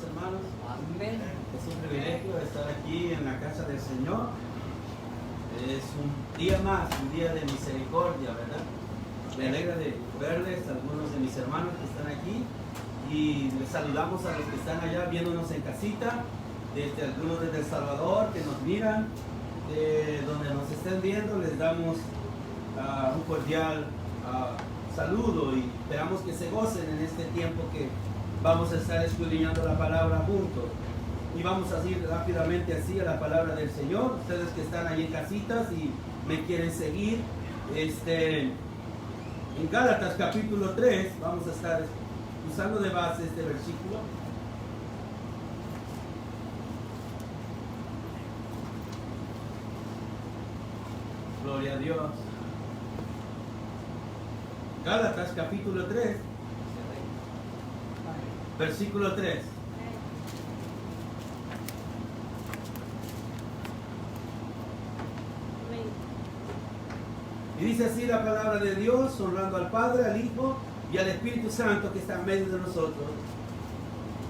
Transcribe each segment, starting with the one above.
hermanos. Amén. Es un privilegio estar aquí en la casa del Señor. Es un día más, un día de misericordia, ¿verdad? Me alegra de verles, algunos de mis hermanos que están aquí. Y les saludamos a los que están allá viéndonos en casita, desde algunos desde El Salvador que nos miran, donde nos estén viendo, les damos un cordial saludo y esperamos que se gocen en este tiempo que vamos a estar escudriñando la palabra juntos. Y vamos a ir rápidamente así a la palabra del Señor. Ustedes que están ahí en casitas y me quieren seguir, en Gálatas capítulo 3 vamos a estar usando de base este versículo. Gloria a Dios. Gálatas capítulo 3, versículo 3. Y dice así la palabra de Dios, honrando al Padre, al Hijo y al Espíritu Santo que está en medio de nosotros.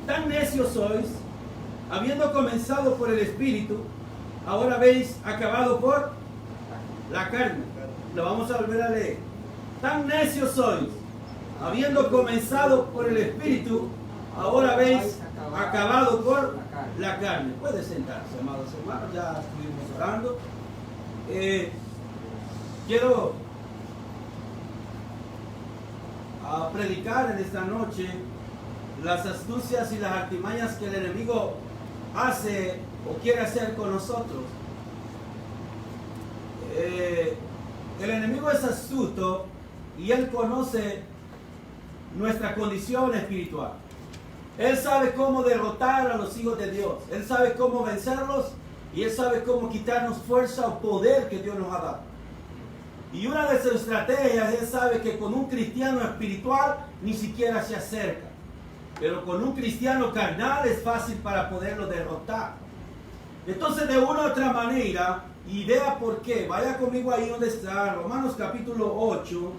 Tan necios sois, habiendo comenzado por el Espíritu, ahora habéis acabado por la carne. Lo vamos a volver a leer. Tan necios sois, habiendo comenzado por el Espíritu, ahora habéis acabado por la carne. Puede sentarse, amados hermanos, ya estuvimos orando. Quiero predicar en esta noche las astucias y las artimañas que el enemigo hace o quiere hacer con nosotros. El enemigo es astuto y él conoce nuestra condición espiritual. Él sabe cómo derrotar a los hijos de Dios. Él sabe cómo vencerlos y él sabe cómo quitarnos fuerza o poder que Dios nos ha dado. Y una de sus estrategias, él sabe que con un cristiano espiritual ni siquiera se acerca. Pero con un cristiano carnal es fácil para poderlo derrotar. Entonces, de una u otra manera, y vea por qué, vaya conmigo ahí donde está, Romanos capítulo 8,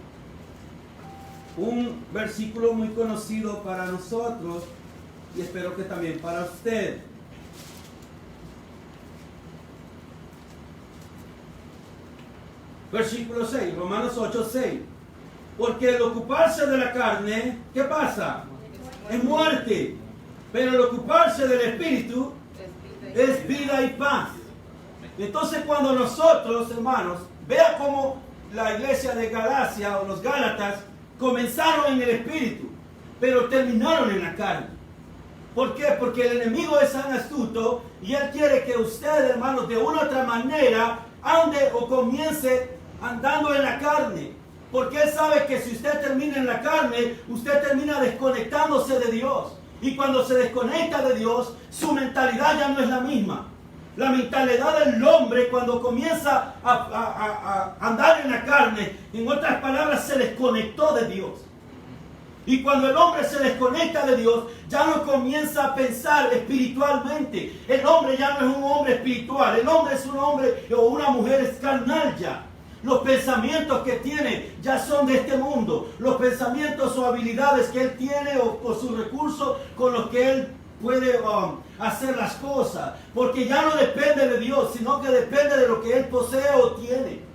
un versículo muy conocido para nosotros y espero que también para usted. Versículo 6, Romanos 8, 6. Porque el ocuparse de la carne, ¿qué pasa? Es muerte. Pero el ocuparse del Espíritu es vida y paz. Entonces cuando nosotros, hermanos, vea cómo la iglesia de Galacia o los Gálatas comenzaron en el Espíritu, pero terminaron en la carne. ¿Por qué? Porque el enemigo es tan astuto y él quiere que usted, hermanos, de una u otra manera ande o comience andando en la carne. Porque él sabe que si usted termina en la carne, usted termina desconectándose de Dios. Y cuando se desconecta de Dios, su mentalidad ya no es la misma. La mentalidad del hombre cuando comienza a andar en la carne, en otras palabras, se desconectó de Dios. Y cuando el hombre se desconecta de Dios, ya no comienza a pensar espiritualmente. El hombre ya no es un hombre espiritual. El hombre es un hombre o una mujer carnal ya. Los pensamientos que tiene ya son de este mundo. Los pensamientos o habilidades que él tiene o sus recursos con los que él puede hacer las cosas. Porque ya no depende de Dios, sino que depende de lo que él posee o tiene.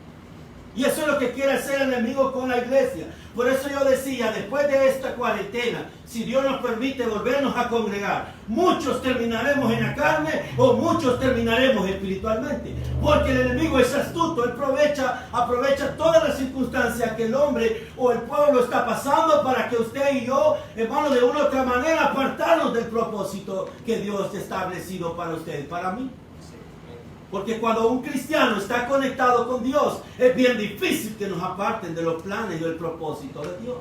Y eso es lo que quiere hacer el enemigo con la iglesia. Por eso yo decía, después de esta cuarentena, si Dios nos permite volvernos a congregar, muchos terminaremos en la carne o muchos terminaremos espiritualmente. Porque el enemigo es astuto, él aprovecha todas las circunstancias que el hombre o el pueblo está pasando para que usted y yo, hermanos, de una u otra manera apartarnos del propósito que Dios ha establecido para usted y para mí. Porque cuando un cristiano está conectado con Dios, es bien difícil que nos aparten de los planes y del propósito de Dios.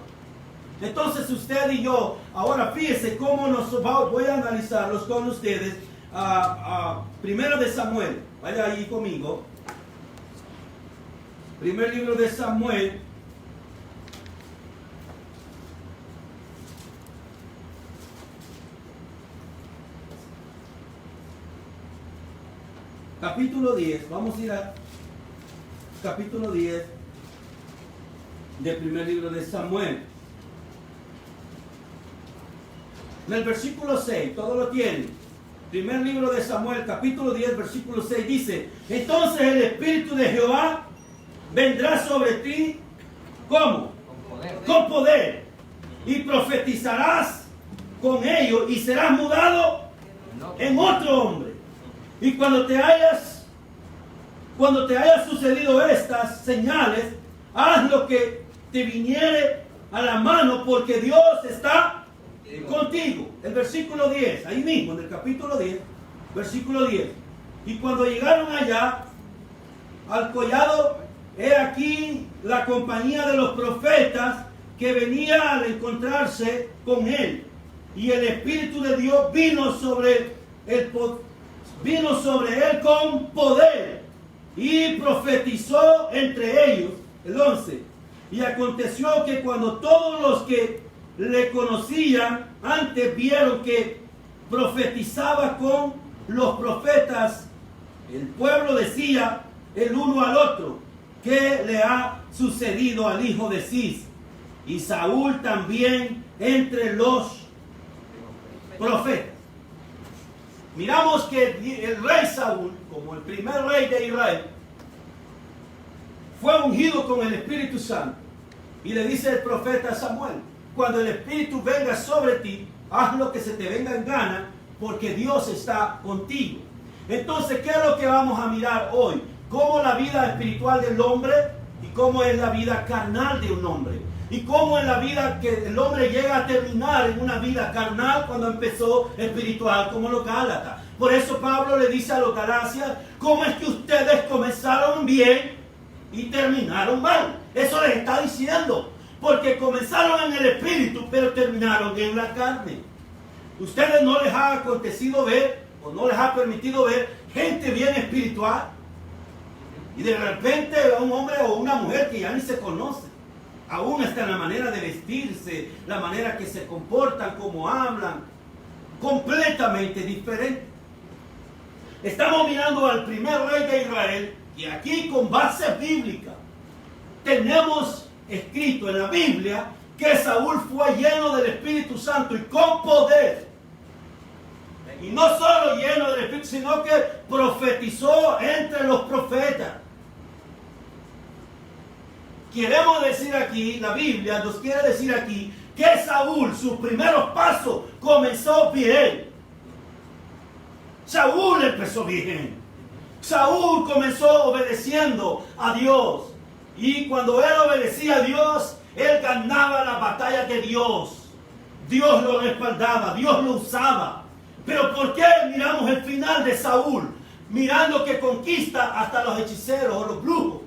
Entonces usted y yo, ahora fíjese cómo voy a analizarlos con ustedes. Primero de Samuel, vaya ahí conmigo. Primer libro de Samuel. Capítulo 10, vamos a ir a capítulo 10 del primer libro de Samuel. En el versículo 6, todo lo tiene. Primer libro de Samuel, capítulo 10, versículo 6 dice: entonces el Espíritu de Jehová vendrá sobre ti, ¿cómo? Con poder. Y profetizarás con ellos y serás mudado en otro hombre. Y cuando te hayas sucedido estas señales, haz lo que te viniere a la mano, porque Dios está contigo. El versículo 10, ahí mismo, en el capítulo 10, versículo 10. Y cuando llegaron allá al collado, he aquí la compañía de los profetas que venía al encontrarse con él. Y el Espíritu de Dios vino sobre él con poder y profetizó entre ellos. El 11. Y aconteció que cuando todos los que le conocían antes vieron que profetizaba con los profetas, el pueblo decía el uno al otro: ¿qué le ha sucedido al hijo de Cis? Y Saúl también entre los profetas. Miramos que el rey Saúl, como el primer rey de Israel, fue ungido con el Espíritu Santo. Y le dice el profeta Samuel: cuando el Espíritu venga sobre ti, haz lo que se te venga en gana, porque Dios está contigo. Entonces, ¿qué es lo que vamos a mirar hoy? Cómo la vida espiritual del hombre y cómo es la vida carnal de un hombre. Y cómo es la vida que el hombre llega a terminar en una vida carnal cuando empezó espiritual, como los Gálatas. Por eso Pablo le dice a los Galacias: ¿cómo es que ustedes comenzaron bien y terminaron mal? Eso les está diciendo. Porque comenzaron en el espíritu, pero terminaron en la carne. Ustedes no les ha acontecido ver, o no les ha permitido ver, gente bien espiritual. Y de repente un hombre o una mujer que ya ni se conoce. Aún hasta en la manera de vestirse, la manera que se comportan, cómo hablan, completamente diferente. Estamos mirando al primer rey de Israel, y aquí con base bíblica tenemos escrito en la Biblia que Saúl fue lleno del Espíritu Santo y con poder. Y no solo lleno del Espíritu, sino que profetizó entre los profetas. Queremos decir aquí, la Biblia nos quiere decir aquí, que Saúl, sus primeros pasos, comenzó bien. Saúl empezó bien. Saúl comenzó obedeciendo a Dios. Y cuando él obedecía a Dios, él ganaba la batalla de Dios. Dios lo respaldaba, Dios lo usaba. Pero ¿por qué miramos el final de Saúl? Mirando que conquista hasta los hechiceros o los brujos.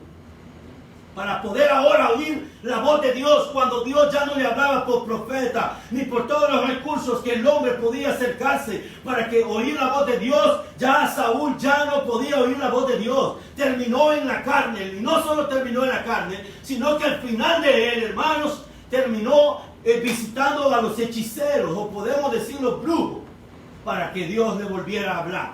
Para poder ahora oír la voz de Dios, cuando Dios ya no le hablaba por profeta, ni por todos los recursos que el hombre podía acercarse para que oír la voz de Dios. Ya Saúl ya no podía oír la voz de Dios. Terminó en la carne, y no solo terminó en la carne, sino que al final de él, hermanos, terminó visitando a los hechiceros, o podemos decir los brujos, para que Dios le volviera a hablar.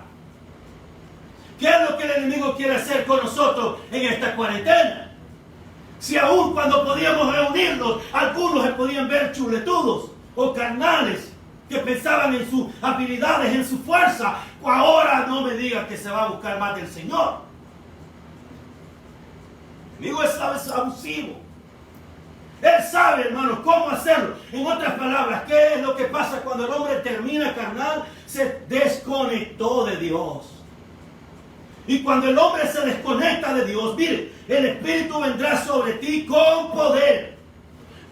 ¿Qué es lo que el enemigo quiere hacer con nosotros en esta cuarentena? Si aún cuando podíamos reunirnos, algunos se podían ver chuletudos o carnales que pensaban en sus habilidades, en su fuerza, ahora no me digan que se va a buscar más del Señor. El enemigo es abusivo. Él sabe, hermanos, cómo hacerlo. En otras palabras, ¿qué es lo que pasa cuando el hombre termina carnal? Se desconectó de Dios. Y cuando el hombre se desconecta de Dios, mire, el Espíritu vendrá sobre ti con poder.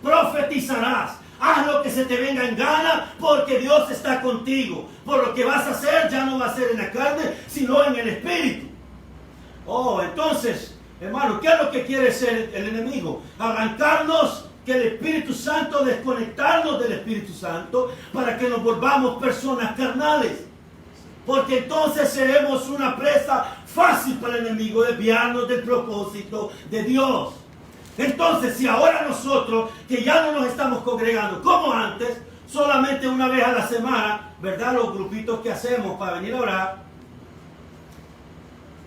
Profetizarás. Haz lo que se te venga en gana, porque Dios está contigo. Por lo que vas a hacer, ya no va a ser en la carne, sino en el Espíritu. Oh, entonces, hermano, ¿qué es lo que quiere hacer el enemigo? Arrancarnos que el Espíritu Santo, desconectarnos del Espíritu Santo, para que nos volvamos personas carnales. Porque entonces seremos una presa fácil para el enemigo, desviarnos del propósito de Dios. Entonces, si ahora nosotros, que ya no nos estamos congregando como antes, solamente una vez a la semana, ¿verdad? Los grupitos que hacemos para venir a orar.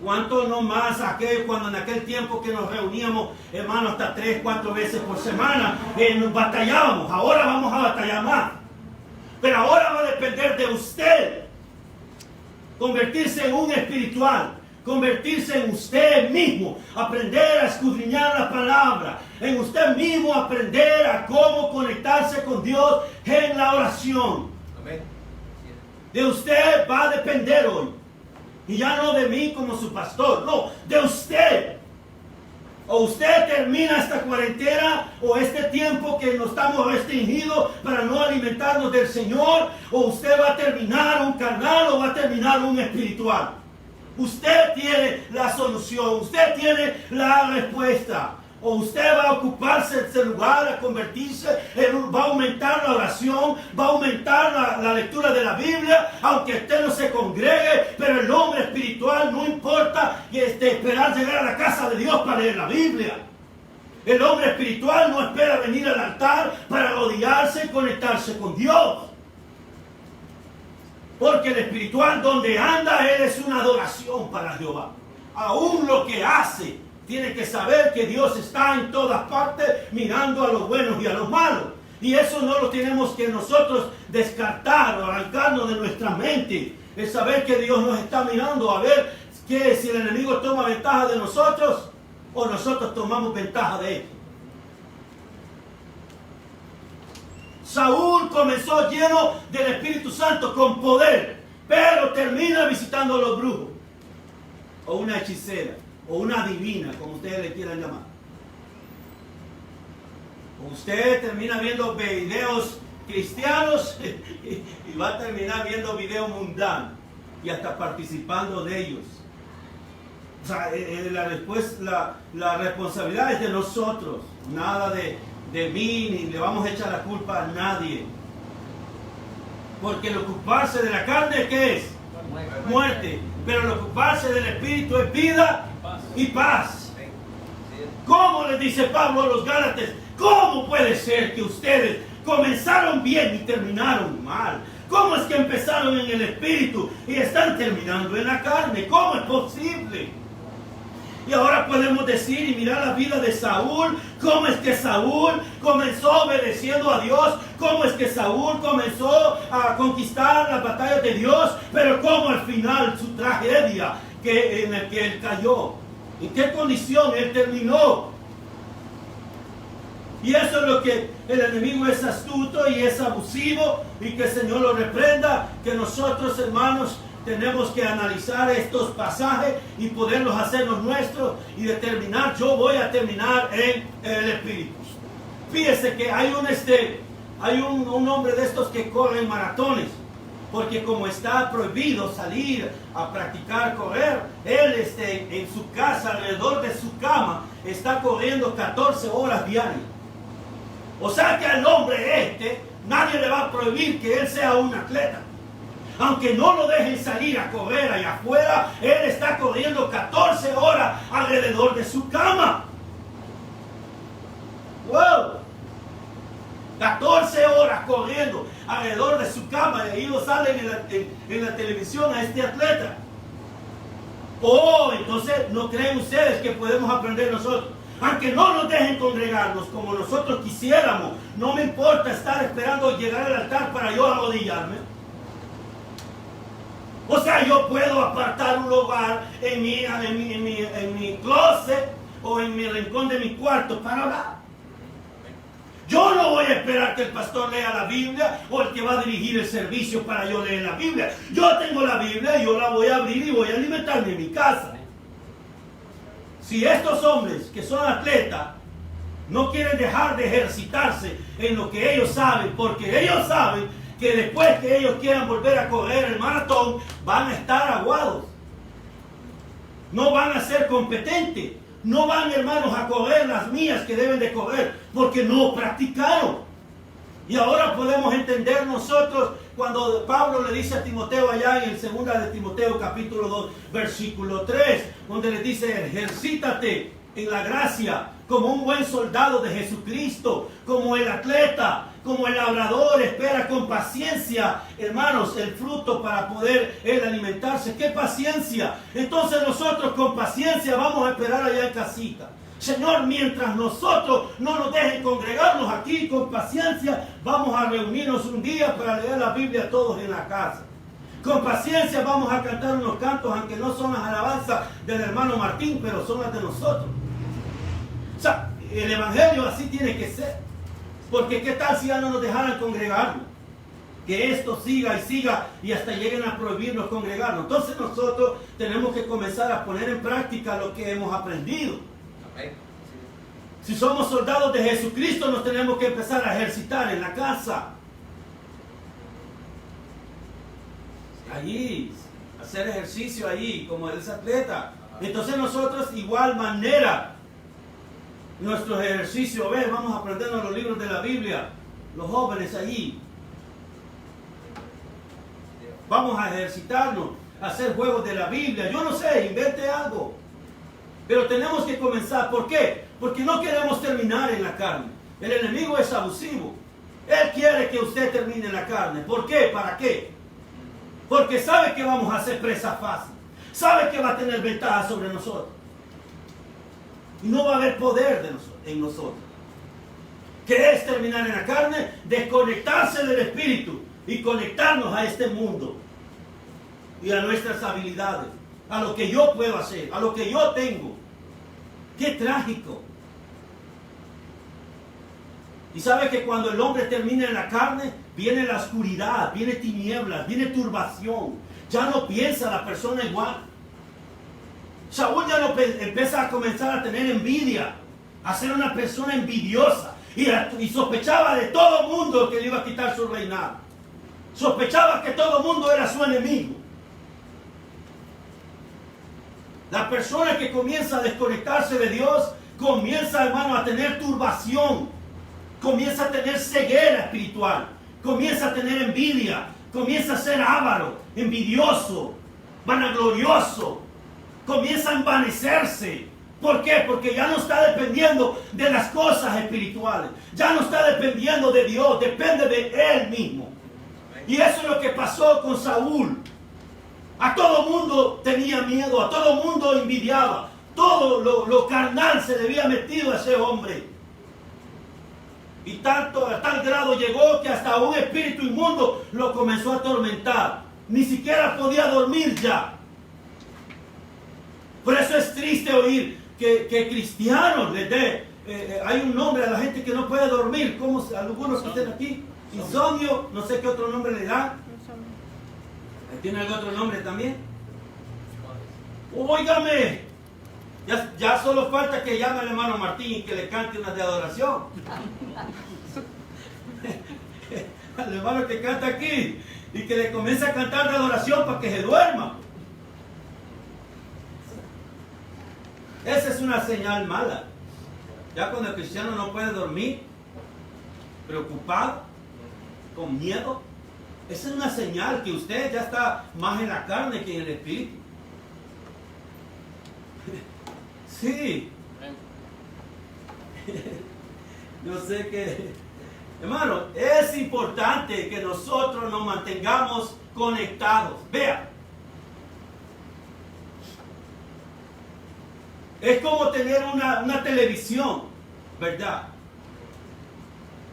¿Cuánto no más cuando en aquel tiempo que nos reuníamos, hermanos, hasta 3, 4 veces por semana, nos batallábamos? Ahora vamos a batallar más. Pero ahora va a depender de usted. Convertirse en un espiritual. Convertirse en usted mismo. Aprender a escudriñar la palabra. En usted mismo aprender a cómo conectarse con Dios en la oración. Amén. De usted va a depender hoy. Y ya no de mí como su pastor. No, de usted. O usted termina esta cuarentena o este tiempo que nos estamos restringidos para no alimentarnos del Señor. O usted va a terminar un carnal o va a terminar un espiritual. Usted tiene la solución. Usted tiene la respuesta. O usted va a ocuparse de ese lugar, a convertirse, va a aumentar la oración, va a aumentar la lectura de la Biblia, aunque usted no se congregue, pero el hombre espiritual no importa esperar llegar a la casa de Dios para leer la Biblia. El hombre espiritual no espera venir al altar para rodearse y conectarse con Dios. Porque el espiritual donde anda, él es una adoración para Jehová. Aún lo que hace, tiene que saber que Dios está en todas partes mirando a los buenos y a los malos. Y eso no lo tenemos que nosotros descartar o arrancarnos de nuestra mente. Es saber que Dios nos está mirando a ver que si el enemigo toma ventaja de nosotros o nosotros tomamos ventaja de él. Saúl comenzó lleno del Espíritu Santo con poder, pero termina visitando a los brujos o una hechicera. O una divina, como ustedes le quieran llamar. Usted termina viendo videos cristianos y va a terminar viendo videos mundanos y hasta participando de ellos. O sea, la responsabilidad es de nosotros, nada de mí, ni le vamos a echar la culpa a nadie. Porque el ocuparse de la carne, ¿qué es? Muerte. Pero el ocuparse del Espíritu es vida y paz. ¿Cómo les dice Pablo a los Gálatas? ¿Cómo puede ser que ustedes comenzaron bien y terminaron mal? ¿Cómo es que empezaron en el Espíritu y están terminando en la carne? ¿Cómo es posible? Y ahora podemos decir y mirar la vida de Saúl. ¿Cómo es que Saúl comenzó obedeciendo a Dios? ¿Cómo es que Saúl comenzó a conquistar las batallas de Dios? Pero cómo al final su tragedia en la que él cayó. ¿En qué condición él terminó? Y eso es lo que el enemigo es astuto y es abusivo. Y que el Señor lo reprenda. Que nosotros, hermanos, tenemos que analizar estos pasajes y poderlos hacernos nuestros y determinar, yo voy a terminar en el Espíritu. Fíjese que hay un hombre de estos que corre maratones, porque como está prohibido salir a practicar correr, él en su casa, alrededor de su cama, está corriendo 14 horas diarias. O sea que al hombre nadie le va a prohibir que él sea un atleta. Aunque no lo dejen salir a correr allá afuera, él está corriendo 14 horas alrededor de su cama. ¡Wow! 14 horas corriendo alrededor de su cama. Y ahí lo salen en la televisión a este atleta. Oh, entonces, ¿no creen ustedes que podemos aprender nosotros? Aunque no nos dejen congregarnos como nosotros quisiéramos, no me importa estar esperando llegar al altar para yo arrodillarme. O sea, yo puedo apartar un lugar en mi closet o en mi rincón de mi cuarto para orar. Yo no voy a esperar que el pastor lea la Biblia o el que va a dirigir el servicio para yo leer la Biblia. Yo tengo la Biblia y yo la voy a abrir y voy a alimentarme en mi casa. Si estos hombres que son atletas no quieren dejar de ejercitarse en lo que ellos saben, porque ellos saben que después que ellos quieran volver a correr el maratón, van a estar aguados. No van a ser competentes. No van, hermanos, a correr las mías que deben de correr, porque no practicaron. Y ahora podemos entender nosotros cuando Pablo le dice a Timoteo allá en el 2 de Timoteo capítulo 2, versículo 3, donde le dice, ejercítate en la gracia como un buen soldado de Jesucristo, como el atleta, como el labrador espera con paciencia, hermanos, el fruto para poder él alimentarse. ¡Qué paciencia! Entonces nosotros con paciencia vamos a esperar allá en casita. Señor, mientras nosotros no nos dejen congregarnos aquí con paciencia, vamos a reunirnos un día para leer la Biblia todos en la casa. Con paciencia vamos a cantar unos cantos, aunque no son las alabanzas del hermano Martín, pero son las de nosotros. O sea, el evangelio así tiene que ser. Porque qué tal si ya no nos dejaran congregarnos. Que esto siga y siga y hasta lleguen a prohibirnos congregarnos. Entonces nosotros tenemos que comenzar a poner en práctica lo que hemos aprendido. Si somos soldados de Jesucristo, nos tenemos que empezar a ejercitar en la casa. Allí, hacer ejercicio allí, como ese atleta. Entonces nosotros, igual manera, nuestros ejercicios, vamos a aprendernos los libros de la Biblia, los jóvenes allí. Vamos a ejercitarnos, a hacer juegos de la Biblia. Yo no sé, invente algo. Pero tenemos que comenzar. ¿Por qué? Porque no queremos terminar en la carne. El enemigo es abusivo. Él quiere que usted termine en la carne. ¿Por qué? ¿Para qué? Porque sabe que vamos a ser presa fácil. Sabe que va a tener ventaja sobre nosotros. Y no va a haber poder en nosotros. ¿Qué es terminar en la carne? Desconectarse del espíritu y conectarnos a este mundo. Y a nuestras habilidades. A lo que yo puedo hacer. A lo que yo tengo. ¡Qué trágico! Y sabe que cuando el hombre termina en la carne, viene la oscuridad, viene tinieblas, viene turbación. Ya no piensa la persona igual. Saúl ya no empieza a comenzar a tener envidia, a ser una persona envidiosa. Y sospechaba de todo mundo que le iba a quitar su reinado. Sospechaba que todo mundo era su enemigo. La persona que comienza a desconectarse de Dios, comienza, hermano, a tener turbación. Comienza a tener ceguera espiritual. Comienza a tener envidia. Comienza a ser avaro, envidioso, vanaglorioso. Comienza a envanecerse. ¿Por qué? Porque ya no está dependiendo de las cosas espirituales. Ya no está dependiendo de Dios. Depende de él mismo. Y eso es lo que pasó con Saúl. A todo mundo tenía miedo, a todo mundo envidiaba. Todo lo carnal se le había metido a ese hombre. Y a tal grado llegó que hasta un espíritu inmundo lo comenzó a atormentar. Ni siquiera podía dormir ya. Por eso es triste oír que cristianos les dé, hay un nombre a la gente que no puede dormir, como algunos que estén aquí, insomnio, no sé qué otro nombre le dan. ¿Tiene algún otro nombre también? Óigame, ya solo falta que llame al hermano Martín y que le cante unas de adoración. Al hermano que canta aquí y que le comience a cantar de adoración para que se duerma. Esa es una señal mala. Ya cuando el cristiano no puede dormir, preocupado, con miedo, esa es una señal que usted ya está más en la carne que en el espíritu. Sí. Yo sé que, hermano, es importante que nosotros nos mantengamos conectados. Vea. Es como tener una televisión, ¿verdad?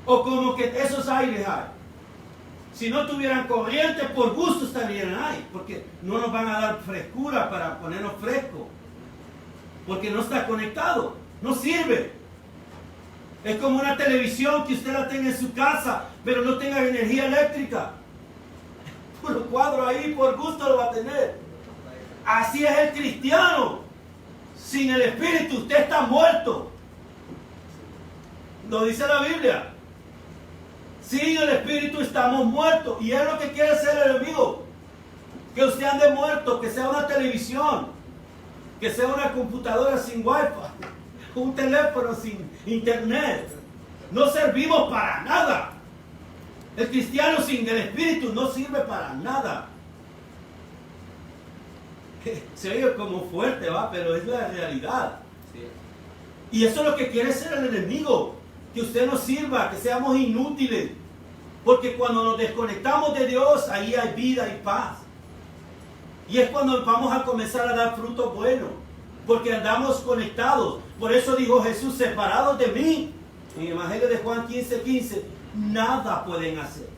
O como que esos aires hay. Si no tuvieran corriente, por gusto estarían ahí, porque no nos van a dar frescura para ponernos frescos. Porque no está conectado, no sirve. Es como una televisión que usted la tenga en su casa, pero no tenga energía eléctrica. Puro cuadro ahí, por gusto lo va a tener. Así es el cristiano. Sin el Espíritu usted está muerto. Lo dice la Biblia. Sin el Espíritu estamos muertos. Y es lo que quiere hacer el enemigo. Que usted ande muerto, que sea una televisión, que sea una computadora sin wifi, un teléfono sin internet. No servimos para nada. El cristiano sin el Espíritu no sirve para nada. Se oye como fuerte, ¿va? Pero es la realidad. Sí. Y eso es lo que quiere hacer el enemigo. Que usted nos sirva, que seamos inútiles. Porque cuando nos desconectamos de Dios, ahí hay vida y paz. Y es cuando vamos a comenzar a dar frutos buenos. Porque andamos conectados. Por eso dijo Jesús, separados de mí, en el Evangelio de Juan 15:15, nada pueden hacer.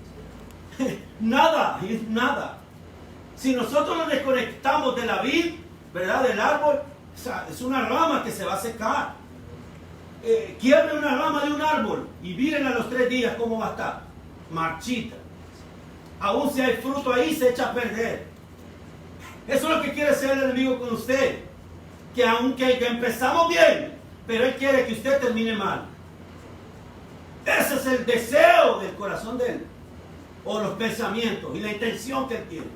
Nada, nada. Si nosotros nos desconectamos de la vid, ¿verdad? Del árbol, o sea, es una rama que se va a secar. Quiebre una rama de un árbol y miren a los 3 días cómo va a estar. Marchita. Aún si hay fruto ahí, se echa a perder. Eso es lo que quiere hacer el enemigo con usted. Que aunque empezamos bien, pero él quiere que usted termine mal. Ese es el deseo del corazón de él. O los pensamientos y la intención que él tiene.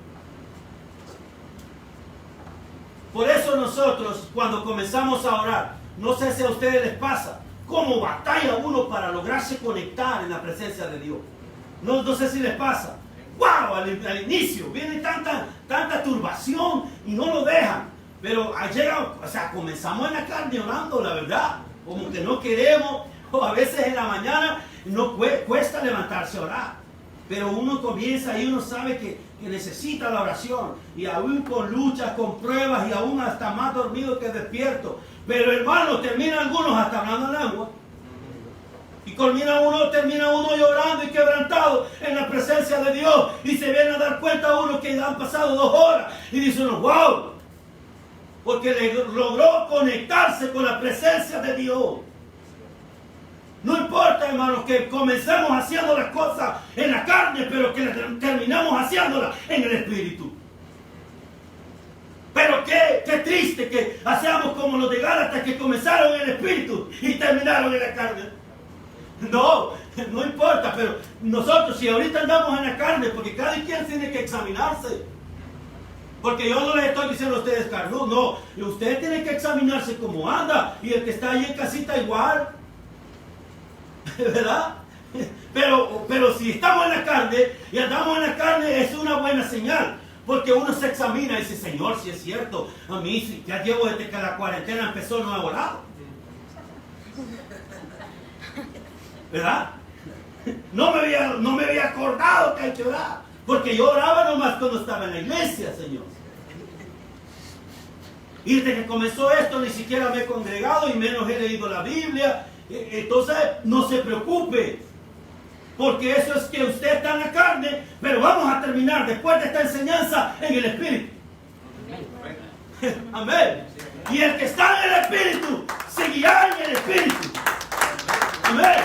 Por eso nosotros, cuando comenzamos a orar, no sé si a ustedes les pasa, cómo batalla uno para lograrse conectar en la presencia de Dios. No sé si les pasa. ¡Wow! Al inicio viene tanta turbación y no lo dejan. Pero llega, o sea, comenzamos en la carne orando, la verdad. Como que no queremos, o a veces en la mañana no cuesta levantarse a orar. Pero uno comienza y uno sabe que necesita la oración. Y aún con luchas, con pruebas y aún hasta más dormido que despierto. Pero hermano, termina algunos hasta hablando en lengua. Y termina uno llorando y quebrantado en la presencia de Dios. Y se viene a dar cuenta uno que han pasado 2 horas. Y dice uno, wow. Porque logró conectarse con la presencia de Dios. No importa, hermanos, que comencemos haciendo las cosas en la carne, pero que terminamos haciéndolas en el Espíritu. Pero qué triste que hacemos como los de Gálatas, que comenzaron en el Espíritu y terminaron en la carne. No importa, pero nosotros si ahorita andamos en la carne, porque cada quien tiene que examinarse. Porque yo no les estoy diciendo a ustedes carnú, no. Usted tiene que examinarse cómo anda. Y el que está ahí en casita igual. ¿Verdad? Pero si estamos en la carne y andamos en la carne, es una buena señal. Porque uno se examina y dice, Señor, si es cierto, a mí ya llevo desde que la cuarentena empezó, no he orado. ¿Verdad? No me había acordado que hay que orar. Porque yo oraba nomás cuando estaba en la iglesia, Señor. Y desde que comenzó esto ni siquiera me he congregado y menos he leído la Biblia. Entonces no se preocupe. Porque eso es que usted está en la carne, pero vamos a terminar después de esta enseñanza en el Espíritu. Amén. Y el que está en el Espíritu seguirá en el Espíritu. Amén.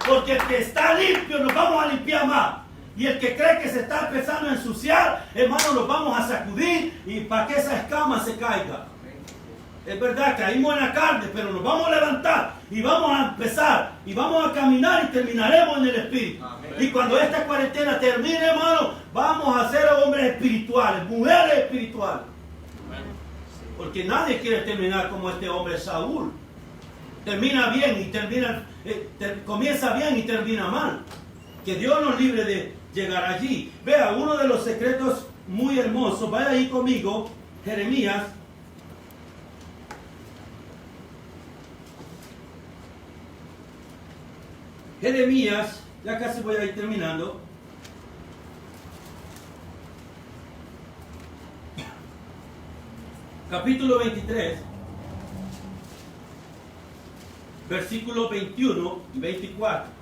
Porque el que está limpio nos vamos a limpiar más. Y el que cree que se está empezando a ensuciar, hermano, nos vamos a sacudir y para que esa escama se caiga. Es verdad, caímos en la carne, pero nos vamos a levantar y vamos a empezar y vamos a caminar y terminaremos en el Espíritu. Amén. Y cuando esta cuarentena termine, hermano, vamos a ser hombres espirituales, mujeres espirituales. Amén. Porque nadie quiere terminar como este hombre Saúl. Termina bien y comienza bien y termina mal. Que Dios nos libre de llegar allí. Vea, uno de los secretos muy hermosos, vaya ahí conmigo, Jeremías. Jeremías, ya casi voy a ir terminando. Capítulo 23, versículos 21 y 24.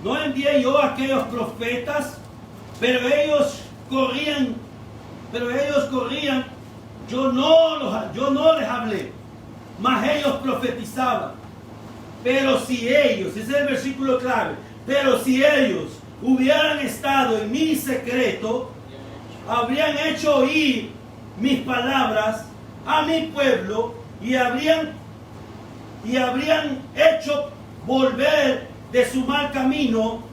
No envié yo a aquellos profetas, pero ellos corrían, yo no les hablé, mas ellos profetizaban. Pero si ellos, ese es el versículo clave, pero si ellos hubieran estado en mi secreto, habrían hecho oír mis palabras a mi pueblo y habrían hecho volver de su mal camino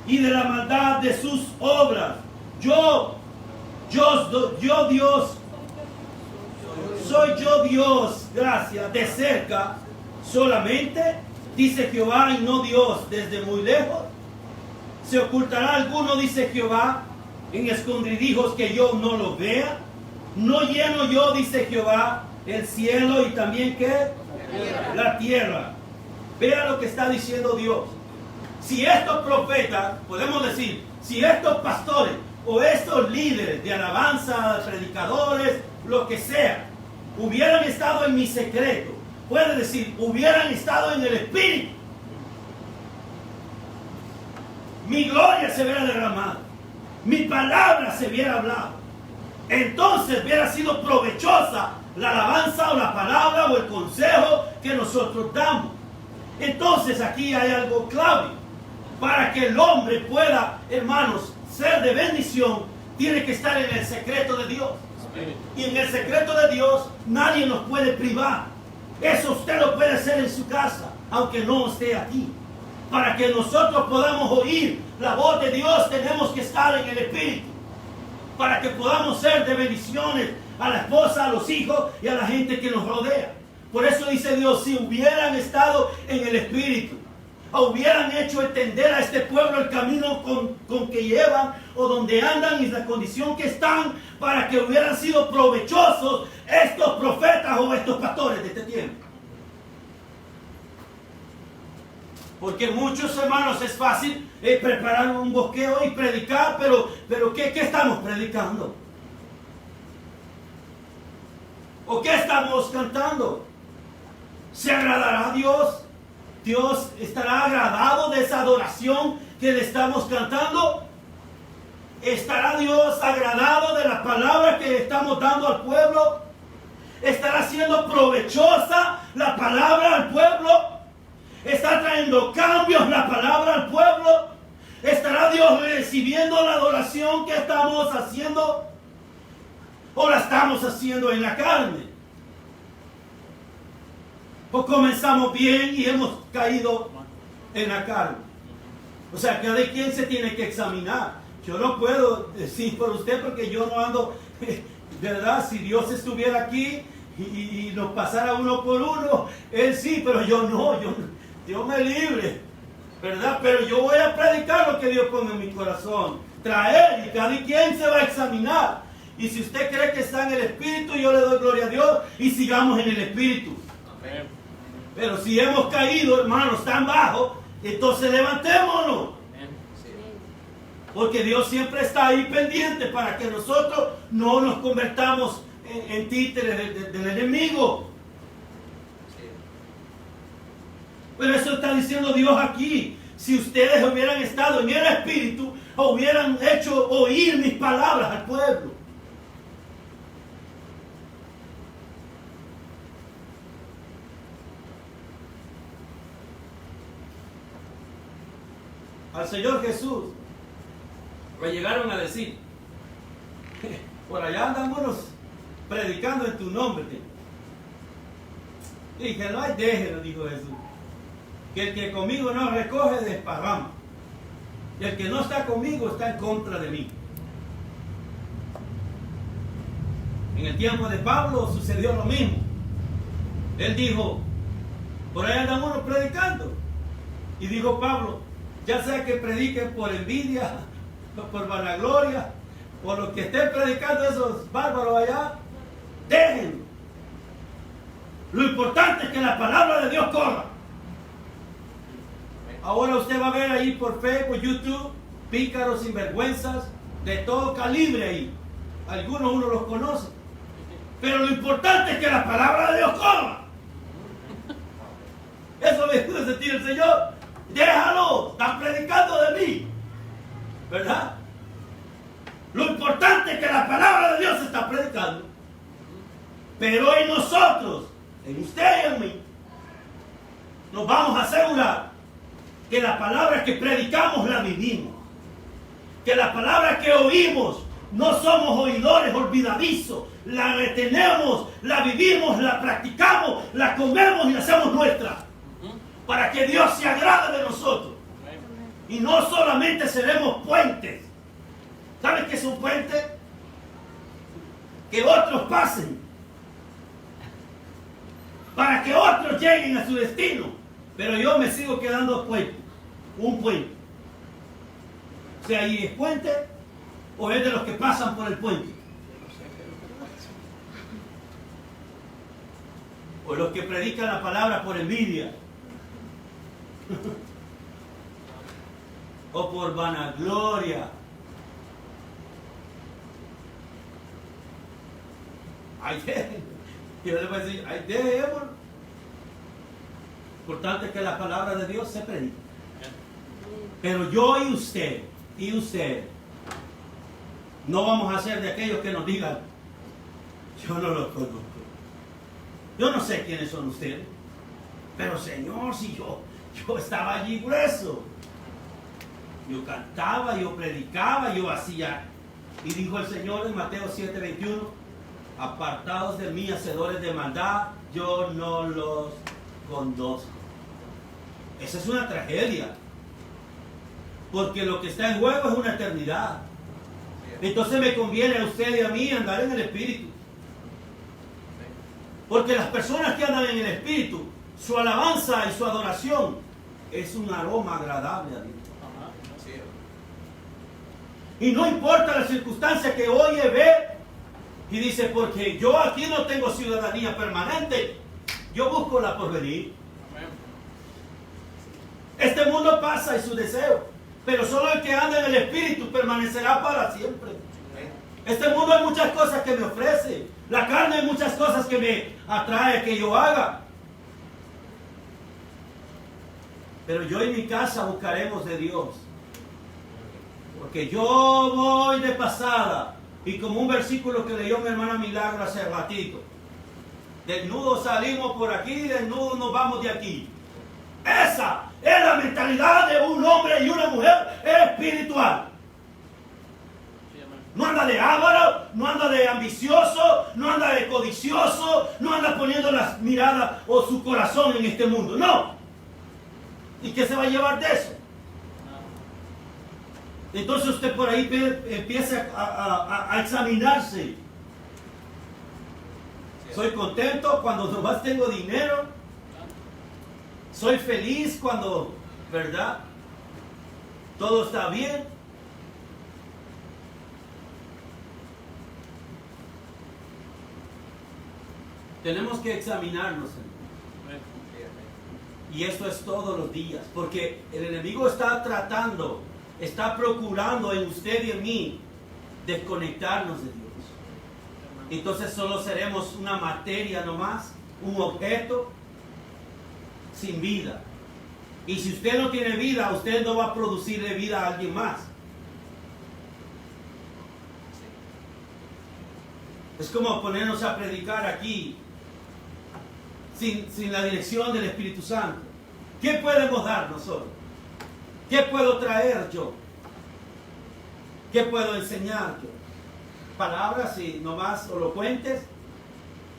y de la maldad de sus obras. Yo Dios, soy yo Dios, gracias, de cerca solamente, dice Jehová, y no Dios desde muy lejos. ¿Se ocultará alguno, dice Jehová, en escondrijos que yo no lo vea? ¿No lleno yo, dice Jehová, el cielo y también ¿qué? La tierra. Vea lo que está diciendo Dios. Si estos profetas, podemos decir, si estos pastores o estos líderes de alabanza, predicadores, lo que sea, hubieran estado en mi secreto, puede decir, hubieran estado en el Espíritu, mi gloria se hubiera derramado, mi palabra se hubiera hablado, entonces hubiera sido provechosa la alabanza o la palabra o el consejo que nosotros damos. Entonces aquí hay algo clave. Para que el hombre pueda, hermanos, ser de bendición, tiene que estar en el secreto de Dios. Y en el secreto de Dios nadie nos puede privar. Eso usted lo puede hacer en su casa, aunque no esté aquí. Para que nosotros podamos oír la voz de Dios, tenemos que estar en el Espíritu. Para que podamos ser de bendiciones a la esposa, a los hijos y a la gente que nos rodea. Por eso dice Dios, si hubieran estado en el Espíritu, o hubieran hecho entender a este pueblo el camino con que llevan o donde andan y la condición que están, para que hubieran sido provechosos estos profetas o estos pastores de este tiempo. Porque muchos hermanos es fácil preparar un bosqueo y predicar, pero ¿qué estamos predicando? ¿O qué estamos cantando? ¿Se agradará a Dios? ¿Dios estará agradado de esa adoración que le estamos cantando? ¿Estará Dios agradado de la palabra que le estamos dando al pueblo? ¿Estará siendo provechosa la palabra al pueblo? ¿Está trayendo cambios la palabra al pueblo? ¿Estará Dios recibiendo la adoración que estamos haciendo? ¿O la estamos haciendo en la carne? ¿O comenzamos bien y hemos caído en la carne? O sea, cada quien se tiene que examinar. Yo no puedo decir por usted porque yo no ando, ¿verdad? Si Dios estuviera aquí y nos pasara uno por uno, Él sí, pero yo no, Dios me libre, ¿verdad? Pero yo voy a predicar lo que Dios pone en mi corazón, traer, y cada quien se va a examinar. Y si usted cree que está en el Espíritu, yo le doy gloria a Dios y sigamos en el Espíritu. Amén. Pero si hemos caído, hermanos, tan bajo, entonces levantémonos. Porque Dios siempre está ahí pendiente para que nosotros no nos convertamos en títeres del enemigo. Pero eso está diciendo Dios aquí. Si ustedes hubieran estado en el Espíritu, hubieran hecho oír mis palabras al pueblo. Al Señor Jesús le llegaron a decir, por allá andan unos predicando en tu nombre. Y dije, no hay, déjelo, dijo Jesús, que el que conmigo no recoge desparrama, y el que no está conmigo está en contra de mí. En el tiempo de Pablo sucedió lo mismo. Él dijo, por allá andan unos predicando, y dijo Pablo, ya sea que prediquen por envidia, por vanagloria, o los que estén predicando esos bárbaros allá, déjenlo. Lo importante es que la palabra de Dios corra. Ahora usted va a ver ahí por Facebook, YouTube, pícaros, sinvergüenzas, de todo calibre ahí. Algunos uno los conoce. Pero lo importante es que la palabra de Dios corra. Eso me hizo sentir el Señor. Déjalo, están predicando de mí, ¿verdad? Lo importante es que la palabra de Dios se está predicando. Pero en nosotros, en usted y en mí, nos vamos a asegurar que la palabra que predicamos la vivimos. Que la palabra que oímos no somos oidores olvidadizos. La retenemos, la vivimos, la practicamos, la comemos y la hacemos nuestra. Para que Dios se agrade de nosotros. Y no solamente seremos puentes. ¿Saben qué es un puente? Que otros pasen. Para que otros lleguen a su destino. Pero yo me sigo quedando puente. Un puente. O sea, ahí es puente o es de los que pasan por el puente. O los que predican la palabra por envidia. O por vanagloria. Yo le voy a decir, importante que la palabra de Dios se predique. Pero yo y usted, no vamos a ser de aquellos que nos digan, yo no los conozco. Yo no sé quiénes son ustedes. Pero Señor, si yo estaba allí grueso. Yo cantaba, yo predicaba, yo hacía. Y dijo el Señor en Mateo 7:21, apartados de mí, hacedores de maldad, yo no los conozco. Esa es una tragedia. Porque lo que está en juego es una eternidad. Entonces me conviene a usted y a mí andar en el Espíritu. Porque las personas que andan en el Espíritu, su alabanza y su adoración es un aroma agradable a Dios. Y no importa la circunstancia que oye, ve y dice, porque yo aquí no tengo ciudadanía permanente, yo busco la porvenir. Este mundo pasa y su deseo, pero solo el que anda en el Espíritu permanecerá para siempre. Este mundo hay muchas cosas que me ofrece, la carne hay muchas cosas que me atrae que yo haga. Pero yo y mi casa buscaremos de Dios. Porque yo voy de pasada. Y como un versículo que leyó mi hermana Milagro hace ratito. Desnudos salimos por aquí, desnudos nos vamos de aquí. Esa es la mentalidad de un hombre y una mujer espiritual. No anda de avaro, no anda de ambicioso, no anda de codicioso, no anda poniendo las miradas o su corazón en este mundo. No. ¿Y qué se va a llevar de eso? Entonces usted por ahí empieza a examinarse. Soy contento cuando nomás tengo dinero. Soy feliz cuando, ¿verdad? Todo está bien. Tenemos que examinarnos. Y esto es todos los días. Porque el enemigo está tratando, está procurando en usted y en mí desconectarnos de Dios. Entonces solo seremos una materia nomás, un objeto sin vida. Y si usted no tiene vida, usted no va a producirle vida a alguien más. Es como ponernos a predicar aquí sin la dirección del Espíritu Santo. ¿Qué podemos dar nosotros? ¿Qué puedo traer yo? ¿Qué puedo enseñar yo? Palabras y nomás elocuentes.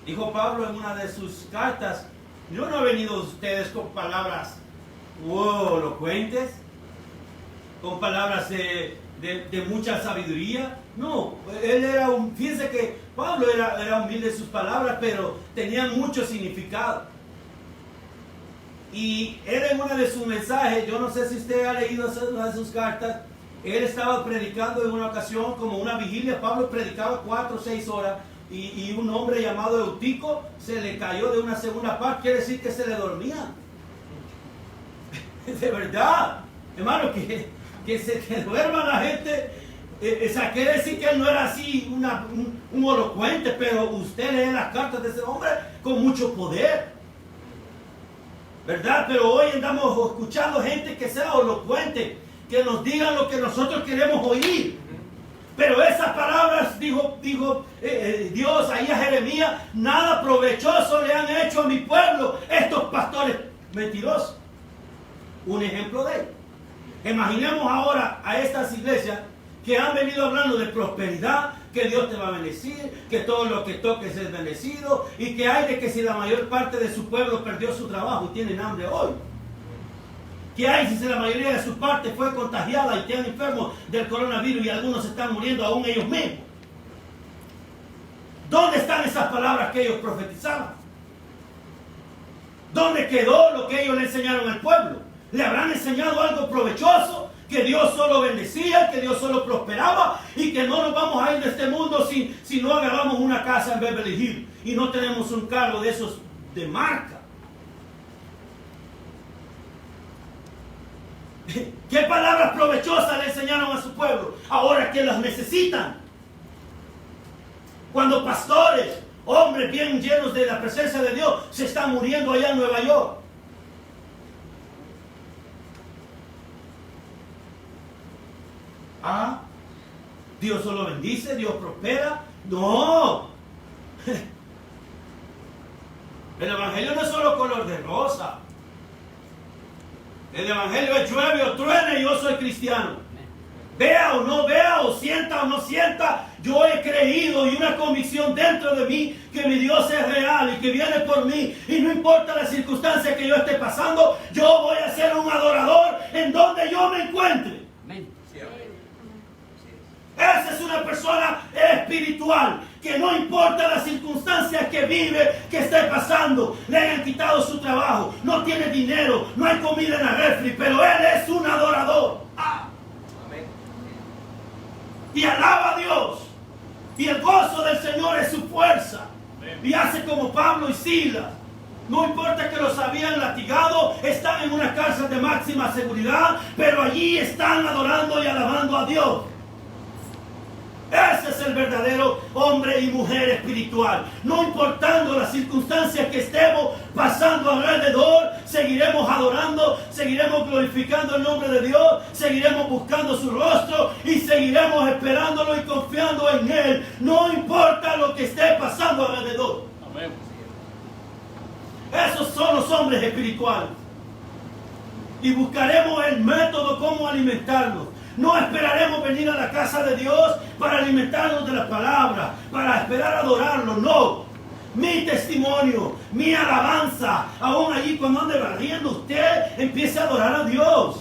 Dijo Pablo en una de sus cartas, yo no he venido a ustedes con palabras elocuentes, con palabras de mucha sabiduría. No, él era fíjense que Pablo era humilde en sus palabras, pero tenían mucho significado. Y él en una de sus mensajes, yo no sé si usted ha leído una de sus cartas, él estaba predicando en una ocasión como una vigilia. Pablo predicaba 4 o 6 horas y un hombre llamado Eutico se le cayó de una segunda parte, quiere decir que se le dormía. De verdad, hermano, que se te duerma la gente. Quiere decir que él no era así un elocuente, pero usted lee las cartas de ese hombre con mucho poder, ¿verdad? Pero hoy andamos escuchando gente que sea elocuente, que nos digan lo que nosotros queremos oír. Pero esas palabras, dijo Dios ahí a Jeremías, nada provechoso le han hecho a mi pueblo estos pastores mentirosos. Un ejemplo de ello. Imaginemos ahora a estas iglesias que han venido hablando de prosperidad, que Dios te va a bendecir, que todo lo que toques es bendecido, y que hay de que si la mayor parte de su pueblo perdió su trabajo y tienen hambre hoy. ¿Qué hay si la mayoría de su parte fue contagiada y están enfermos del coronavirus y algunos están muriendo aún ellos mismos? ¿Dónde están esas palabras que ellos profetizaban? ¿Dónde quedó lo que ellos le enseñaron al pueblo? ¿Le habrán enseñado algo provechoso? Que Dios solo bendecía, que Dios solo prosperaba y que no nos vamos a ir de este mundo si no agarramos una casa en Beverly Hills y no tenemos un carro de esos de marca. ¿Qué palabras provechosas le enseñaron a su pueblo ahora que las necesitan? Cuando pastores, hombres bien llenos de la presencia de Dios, se están muriendo allá en Nueva York. Ah, Dios solo bendice, Dios prospera. No. El evangelio no es solo color de rosa. El evangelio es llueve o truene, yo soy cristiano. Vea o no vea, o sienta o no sienta, yo he creído y una convicción dentro de mí que mi Dios es real y que viene por mí. Y no importa las circunstancias que yo esté pasando, yo voy a ser un adorador en donde yo me encuentre. Amén. Esa es una persona espiritual, que no importa las circunstancias que vive, que esté pasando, le hayan quitado su trabajo, no tiene dinero, no hay comida en la refri, pero él es un adorador. Amén. Y alaba a Dios. Y el gozo del Señor es su fuerza. Amén. Y hace como Pablo y Silas. No importa que los habían latigado, están en una cárcel de máxima seguridad, pero allí están adorando y alabando a Dios. Ese es el verdadero hombre y mujer espiritual. No importando las circunstancias que estemos pasando alrededor, seguiremos adorando, seguiremos glorificando el nombre de Dios, seguiremos buscando su rostro y seguiremos esperándolo y confiando en Él. No importa lo que esté pasando alrededor. Amén. Esos son los hombres espirituales. Y buscaremos el método cómo alimentarnos. No esperaremos venir a la casa de Dios para alimentarnos de la palabra, para esperar adorarlo, no. Mi testimonio, mi alabanza, aún allí cuando ande barriendo usted, empiece a adorar a Dios.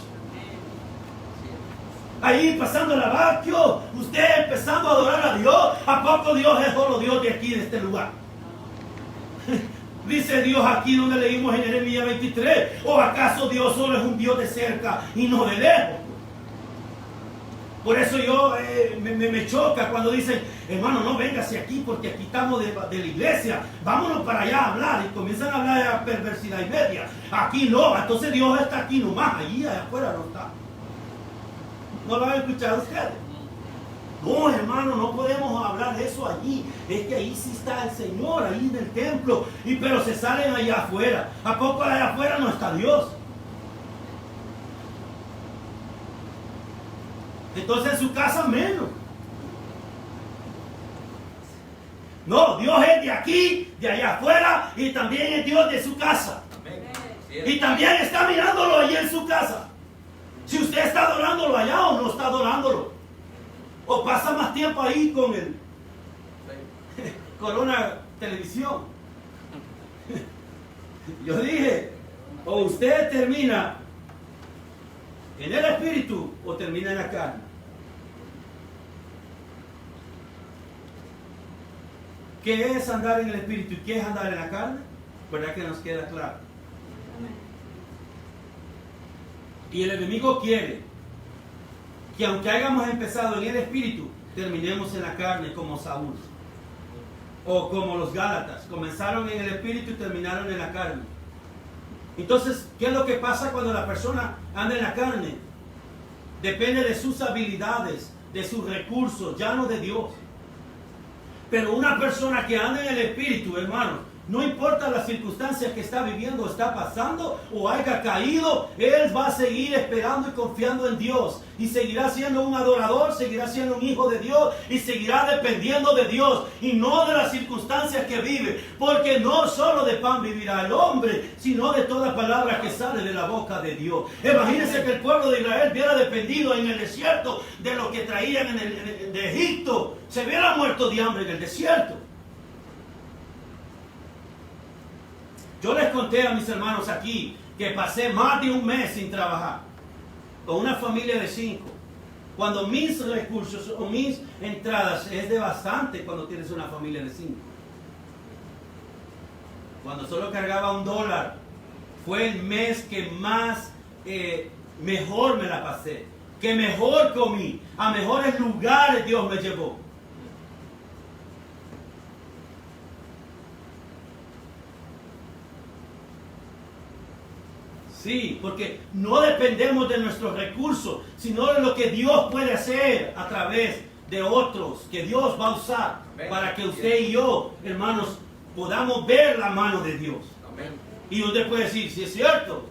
Ahí pasando el abacchio, usted empezando a adorar a Dios, ¿a poco Dios es solo Dios de aquí, de este lugar? Dice Dios aquí donde leímos en Jeremías 23, ¿o acaso Dios solo es un Dios de cerca y no de lejos? Por eso yo me choca cuando dicen, hermano, no véngase aquí porque aquí estamos de la iglesia, vámonos para allá a hablar, y comienzan a hablar de perversidad y media. Aquí no, entonces Dios está aquí nomás, allí afuera no está. ¿No lo han escuchado ustedes? No, hermano, no podemos hablar de eso allí, es que ahí sí está el Señor, ahí en el templo, pero se salen allá afuera. ¿A poco allá afuera no está Dios? Entonces en su casa menos. No, Dios es de aquí, de allá afuera, y también es Dios de su casa. Amén. Y también está mirándolo allí en su casa. Si usted está adorándolo allá o no está adorándolo. O pasa más tiempo ahí con el Corona Televisión. Yo dije, o usted termina en el espíritu o termina en la carne. ¿Qué es andar en el espíritu y qué es andar en la carne? ¿Verdad que nos queda claro? Y el enemigo quiere que aunque hayamos empezado en el espíritu, terminemos en la carne como Saúl. O como los Gálatas, comenzaron en el espíritu y terminaron en la carne. Entonces, ¿qué es lo que pasa cuando la persona anda en la carne? Depende de sus habilidades, de sus recursos, ya no de Dios. Pero una persona que anda en el espíritu, hermano, no importa las circunstancias que está viviendo, está pasando o haya caído, él va a seguir esperando y confiando en Dios. Y seguirá siendo un adorador, seguirá siendo un hijo de Dios y seguirá dependiendo de Dios y no de las circunstancias que vive. Porque no solo de pan vivirá el hombre, sino de toda palabra que sale de la boca de Dios. Imagínense que el pueblo de Israel hubiera dependido en el desierto de lo que traían de Egipto. Se hubiera muerto de hambre en el desierto. Yo les conté a mis hermanos aquí que pasé más de un mes sin trabajar con una familia de 5. Cuando mis recursos o mis entradas es de bastante cuando tienes una familia de 5. Cuando solo cargaba $1, fue el mes que más mejor me la pasé, que mejor comí, a mejores lugares Dios me llevó. Sí, porque no dependemos de nuestros recursos, sino de lo que Dios puede hacer a través de otros, que Dios va a usar para que usted y yo, hermanos, podamos ver la mano de Dios. Y usted puede decir, si es cierto,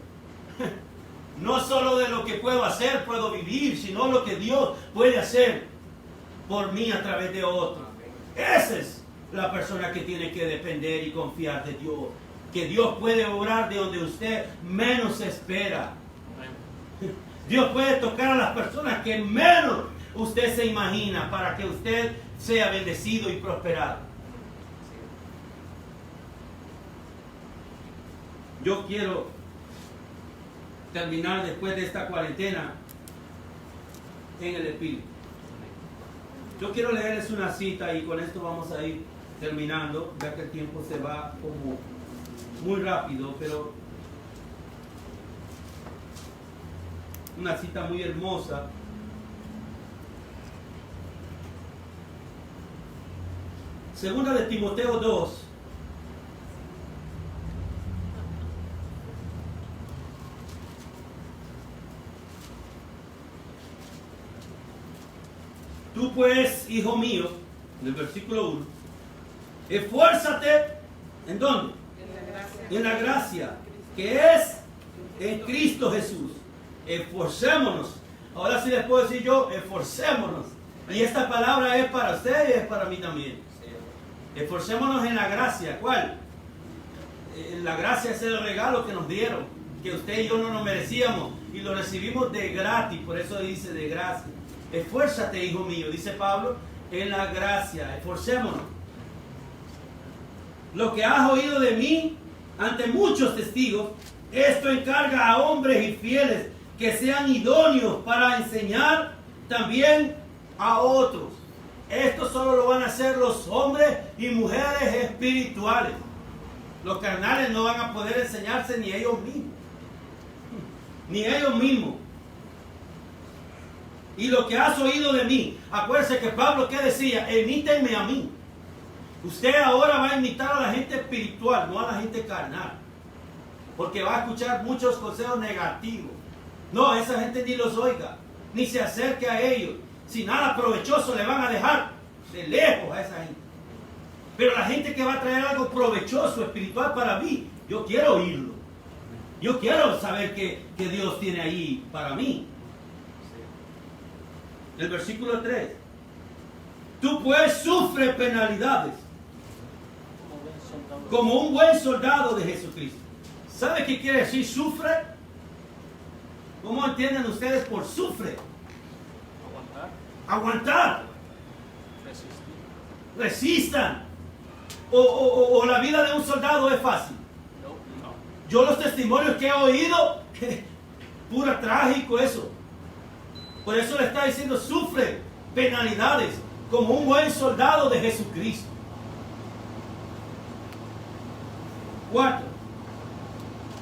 no solo de lo que puedo hacer, puedo vivir, sino lo que Dios puede hacer por mí a través de otros. Esa es la persona que tiene que depender y confiar de Dios. Que Dios puede obrar de donde usted menos espera. Dios puede tocar a las personas que menos usted se imagina para que usted sea bendecido y prosperado. Yo quiero terminar después de esta cuarentena en el Espíritu. Yo quiero leerles una cita y con esto vamos a ir terminando, ya que el tiempo se va como muy rápido, pero una cita muy hermosa. Segunda de Timoteo 2. Tú pues, hijo mío, en el versículo 1, esfuérzate, ¿en dónde? En la gracia, que es en Cristo Jesús. Esforcémonos. Ahora sí les puedo decir yo, esforcémonos. Y esta palabra es para usted y es para mí también. Esforcémonos en la gracia. ¿Cuál? La gracia es el regalo que nos dieron, que usted y yo no nos merecíamos y lo recibimos de gratis, por eso dice de gracia. Esfuérzate, hijo mío, dice Pablo, en la gracia. Esforcémonos. Lo que has oído de mí ante muchos testigos, esto encarga a hombres y fieles que sean idóneos para enseñar también a otros. Esto solo lo van a hacer los hombres y mujeres espirituales. Los carnales no van a poder enseñarse ni ellos mismos. Ni ellos mismos. Y lo que has oído de mí, acuérdense que Pablo, ¿qué decía? Imítenme a mí. Usted ahora va a imitar a la gente espiritual, no a la gente carnal. Porque va a escuchar muchos consejos negativos. No, esa gente ni los oiga, ni se acerque a ellos. Si nada provechoso le van a dejar de lejos a esa gente. Pero la gente que va a traer algo provechoso, espiritual para mí, yo quiero oírlo. Yo quiero saber que Dios tiene ahí para mí. El versículo 3. Tú pues sufres penalidades como un buen soldado de Jesucristo. ¿Sabe qué quiere decir sufre? ¿Cómo entienden ustedes por sufre? Aguantar. Resistan. O la vida de un soldado es fácil. Yo los testimonios que he oído, pura trágico eso. Por eso le está diciendo, sufre penalidades como un buen soldado de Jesucristo. 4.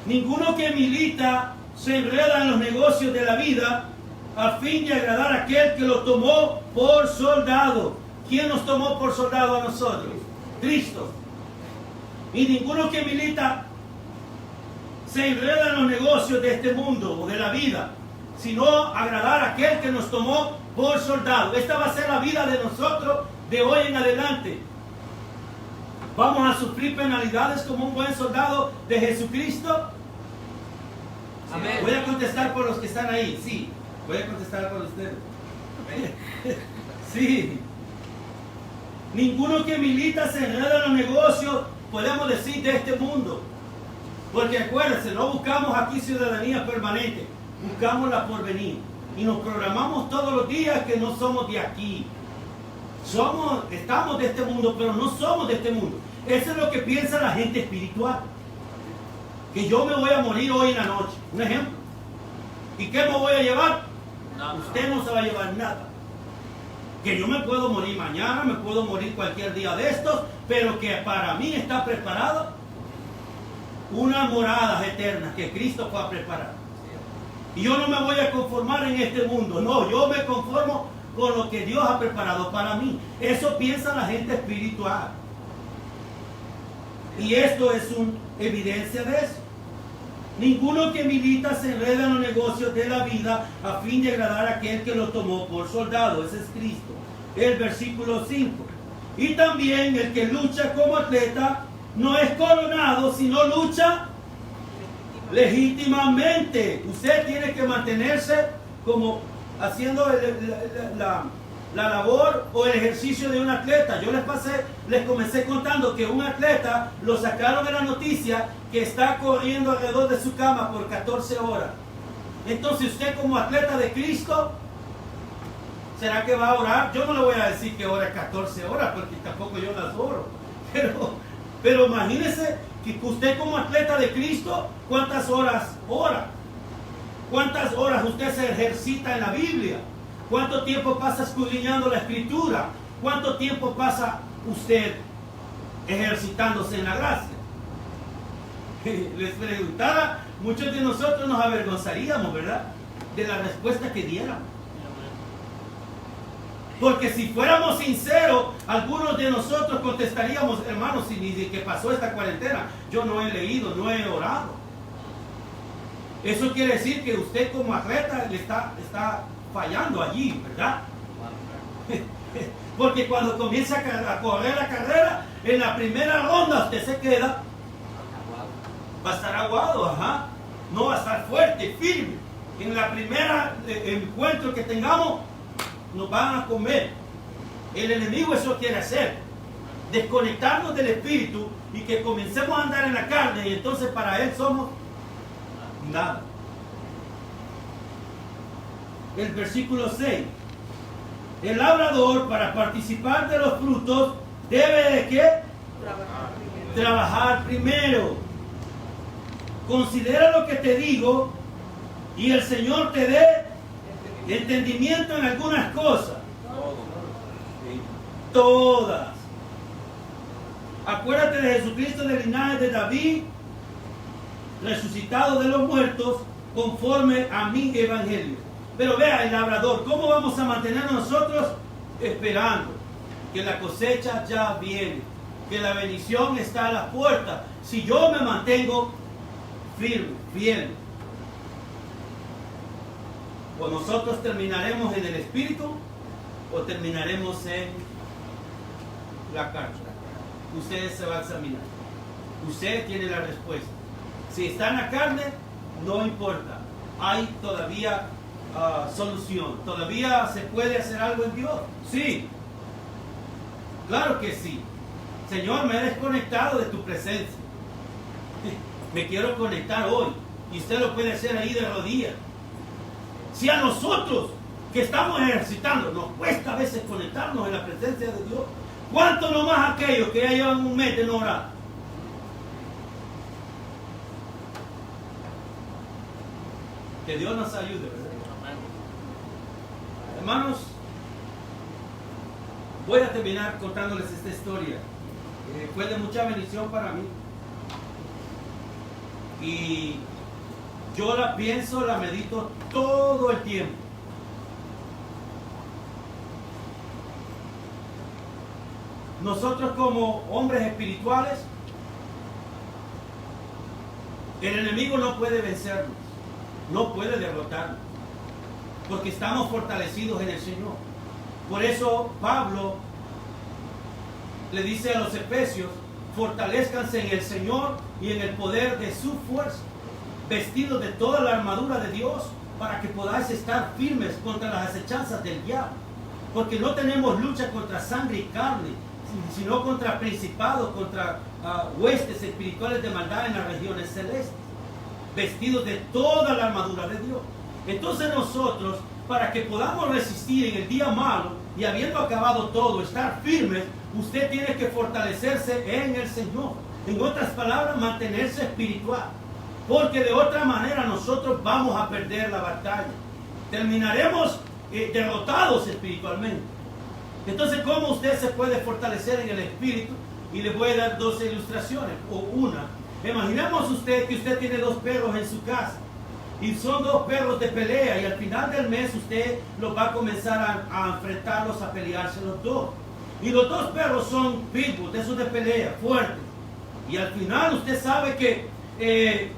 Ninguno que milita se enreda en los negocios de la vida a fin de agradar a aquel que lo tomó por soldado. ¿Quién nos tomó por soldado a nosotros? Cristo. Y ninguno que milita se enreda en los negocios de este mundo o de la vida, sino agradar a aquel que nos tomó por soldado. Esta va a ser la vida de nosotros de hoy en adelante. Vamos a sufrir penalidades como un buen soldado de Jesucristo. Amén. Voy a contestar por los que están ahí. Sí, voy a contestar por ustedes. Sí. Ninguno que milita se enreda en los negocios, podemos decir, de este mundo. Porque acuérdense, no buscamos aquí ciudadanía permanente, buscamos la porvenir. Y nos programamos todos los días que no somos de aquí. Estamos de este mundo, pero no somos de este mundo. Eso es lo que piensa la gente espiritual. Que yo me voy a morir hoy en la noche. Un ejemplo. ¿Y qué me voy a llevar? Nada. Usted no se va a llevar nada. Que yo me puedo morir mañana, me puedo morir cualquier día de estos, pero que para mí está preparado una morada eterna que Cristo fue a preparar. Y yo no me voy a conformar en este mundo, no, yo me conformo con lo que Dios ha preparado para mí. Eso piensa la gente espiritual. Y esto es una evidencia de eso. Ninguno que milita se enreda en los negocios de la vida a fin de agradar a aquel que lo tomó por soldado. Ese es Cristo. El versículo 5. Y también el que lucha como atleta no es coronado, sino lucha legítimamente. Usted tiene que mantenerse como haciendo la labor o el ejercicio de un atleta. Yo les comencé contando que un atleta lo sacaron en la noticia que está corriendo alrededor de su cama por 14 horas. Entonces usted como atleta de Cristo, ¿será que va a orar? Yo no le voy a decir que ore 14 horas porque tampoco yo las oro. Pero imagínese que usted como atleta de Cristo, ¿cuántas horas ora? ¿Cuántas horas usted se ejercita en la Biblia? ¿Cuánto tiempo pasa escudriñando la Escritura? ¿Cuánto tiempo pasa usted ejercitándose en la gracia? Les preguntara, muchos de nosotros nos avergonzaríamos, ¿verdad?, de la respuesta que diéramos. Porque si fuéramos sinceros, algunos de nosotros contestaríamos, hermanos, si ni que pasó esta cuarentena, yo no he leído, no he orado. Eso quiere decir que usted como atleta le está fallando allí, ¿verdad? Porque cuando comienza a correr la carrera, en la primera ronda usted se queda, va a estar aguado, ajá, no va a estar fuerte, firme. En la primera encuentro que tengamos, nos van a comer. El enemigo eso quiere hacer, desconectarnos del espíritu y que comencemos a andar en la carne, y entonces para él somos nada. El versículo 6. El labrador, para participar de los frutos, debe de ¿qué? Trabajar primero. Considera lo que te digo y el Señor te dé entendimiento en algunas cosas. Todas. Acuérdate de Jesucristo del linaje de David, resucitado de los muertos, conforme a mi evangelio. Pero vea el labrador, ¿cómo vamos a mantener nosotros? Esperando que la cosecha ya viene, que la bendición está a la puerta. Si yo me mantengo firme, fiel, o nosotros terminaremos en el espíritu o terminaremos en la carne. Ustedes se van a examinar. Usted tiene la respuesta. Si está en la carne, no importa. Hay todavía solución. Todavía se puede hacer algo en Dios. Sí. Claro que sí. Señor, me he desconectado de tu presencia. Me quiero conectar hoy. Y usted lo puede hacer ahí de rodillas. Si a nosotros que estamos ejercitando nos cuesta a veces conectarnos en la presencia de Dios, ¿cuánto no más aquellos que ya llevan un mes de no orar? Que Dios nos ayude, ¿verdad? Hermanos, voy a terminar contándoles esta historia. Fue de mucha bendición para mí. Y yo la pienso, la medito todo el tiempo. Nosotros como hombres espirituales, el enemigo no puede vencernos, no puede derrotarnos, porque estamos fortalecidos en el Señor. Por eso Pablo le dice a los efesios, fortalezcanse en el Señor y en el poder de su fuerza, vestidos de toda la armadura de Dios, para que podáis estar firmes contra las acechanzas del diablo. Porque no tenemos lucha contra sangre y carne, sino contra principados, contra huestes espirituales de maldad en las regiones celestes, vestidos de toda la armadura de Dios. Entonces nosotros, para que podamos resistir en el día malo y habiendo acabado todo, estar firmes, usted tiene que fortalecerse en el Señor. En otras palabras, mantenerse espiritual. Porque de otra manera nosotros vamos a perder la batalla. Terminaremos derrotados espiritualmente. Entonces, ¿cómo usted se puede fortalecer en el espíritu? Y le voy a dar dos ilustraciones, o una. Imaginemos usted que usted tiene dos perros en su casa. Y son dos perros de pelea. Y al final del mes usted los va a comenzar a enfrentarlos, a pelearse los dos. Y los dos perros son pitbull, de esos de pelea, fuertes. Y al final usted sabe que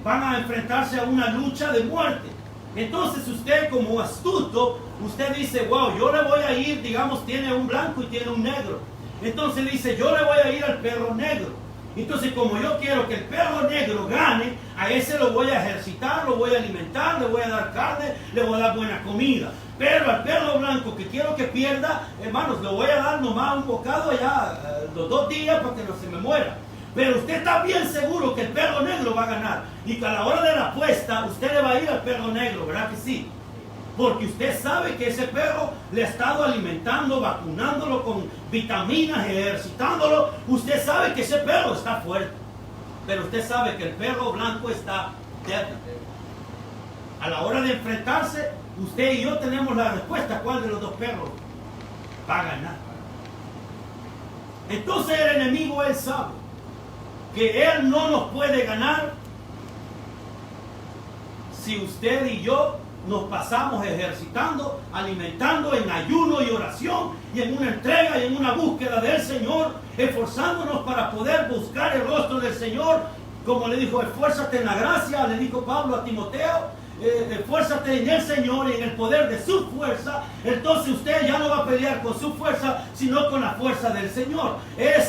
van a enfrentarse a una lucha de muerte. Entonces usted, como astuto, usted dice, wow, yo le voy a ir, digamos, tiene un blanco y tiene un negro. Entonces dice, yo le voy a ir al perro negro. Entonces, como yo quiero que el perro negro gane, a ese lo voy a ejercitar, lo voy a alimentar, le voy a dar carne, le voy a dar buena comida. Pero al perro blanco que quiero que pierda, hermanos, le voy a dar nomás un bocado allá los 2 días para que no se me muera. Pero usted está bien seguro que el perro negro va a ganar. Y que a la hora de la apuesta, usted le va a ir al perro negro, ¿verdad que sí? Porque usted sabe que ese perro le ha estado alimentando, vacunándolo con vitaminas, ejercitándolo. Usted sabe que ese perro está fuerte. Pero usted sabe que el perro blanco está débil. A la hora de enfrentarse, usted y yo tenemos la respuesta. ¿Cuál de los 2 perros va a ganar? Entonces el enemigo, él sabe que él no nos puede ganar si usted y yo nos pasamos ejercitando, alimentando en ayuno y oración y en una entrega y en una búsqueda del Señor, esforzándonos para poder buscar el rostro del Señor. Como le dijo, esfuérzate en la gracia, le dijo Pablo a Timoteo, esfuérzate en el Señor y en el poder de su fuerza. Entonces usted ya no va a pelear con su fuerza, sino con la fuerza del Señor.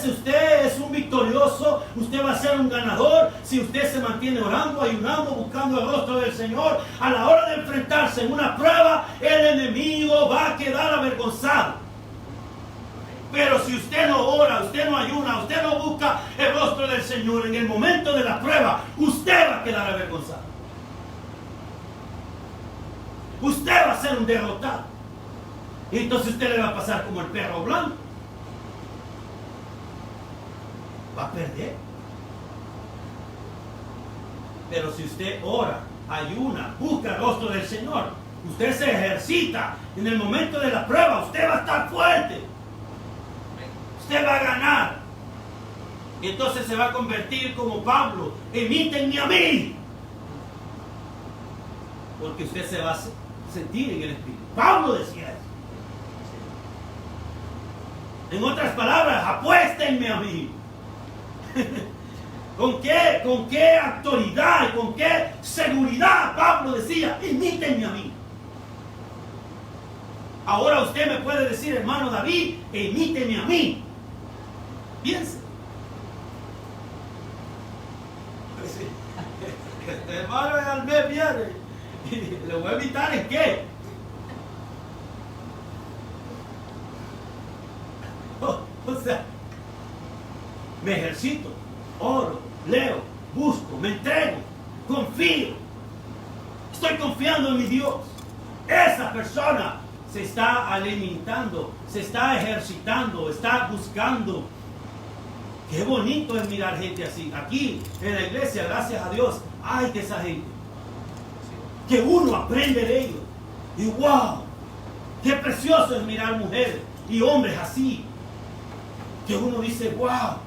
Usted es un victorioso, usted va a ser un ganador si usted se mantiene orando, ayunando, buscando el rostro del Señor. A la hora de enfrentarse en una prueba, el enemigo va a quedar avergonzado. Pero si usted no ora, usted no ayuna, usted no busca el rostro del Señor en el momento de la prueba, usted va a quedar avergonzado. Usted va a ser un derrotado. Y entonces usted le va a pasar como el perro blanco. Va a perder. Pero si usted ora, ayuna, busca el rostro del Señor, usted se ejercita en el momento de la prueba, usted va a estar fuerte. Usted va a ganar. Y entonces se va a convertir como Pablo. Imítenme a mí. Porque usted se va a sentir en el Espíritu. Pablo decía eso. En otras palabras, apuéstenme a mí. ¿Con qué autoridad y con qué seguridad Pablo decía, imítenme a mí? Ahora usted me puede decir, hermano David, imíteme a mí. Piense. Este hermano al mes viene. ¿Le voy a invitar en qué? O sea, me ejercito, oro, leo, busco, me entrego, confío. Estoy confiando en mi Dios. Esa persona se está alimentando, se está ejercitando, está buscando. Qué bonito es mirar gente así. Aquí en la iglesia, gracias a Dios, hay de esa gente. Que uno aprende de ellos. Y wow, qué precioso es mirar mujeres y hombres así. Que uno dice, wow.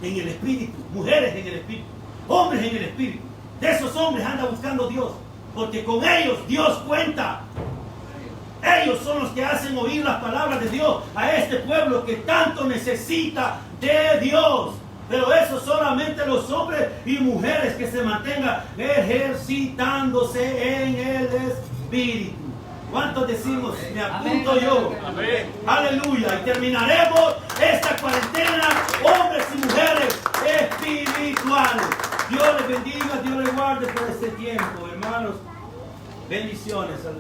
En el espíritu, mujeres en el espíritu, hombres en el espíritu. De esos hombres anda buscando Dios. Porque con ellos Dios cuenta. Ellos son los que hacen oír las palabras de Dios a este pueblo que tanto necesita de Dios. Pero eso solamente los hombres y mujeres que se mantengan ejercitándose en el Espíritu. ¿Cuántos decimos? Me apunto Amén. yo. Amén. Aleluya. Y terminaremos esta cuarentena, hombres y mujeres espirituales. Dios les bendiga, Dios les guarde por este tiempo, hermanos. Bendiciones.